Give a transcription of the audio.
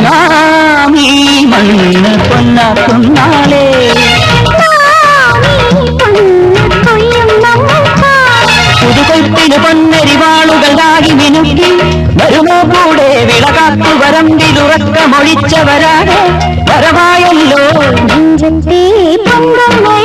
നാം ഈ മണ്ണ് പൊന്നാക്കുന്നാളേ പുതുകൊയ്ത്തിന് പൊന്നരിവാളുകളായി മിനുക്കി വരുമോ കൂടെ വിളകാത്തു വരമ്പിലുറക്കമൊഴിച്ചവരാണ് വരവായല്ലോ നെഞ്ചത്തെ പൊങ്കങ്ങൾ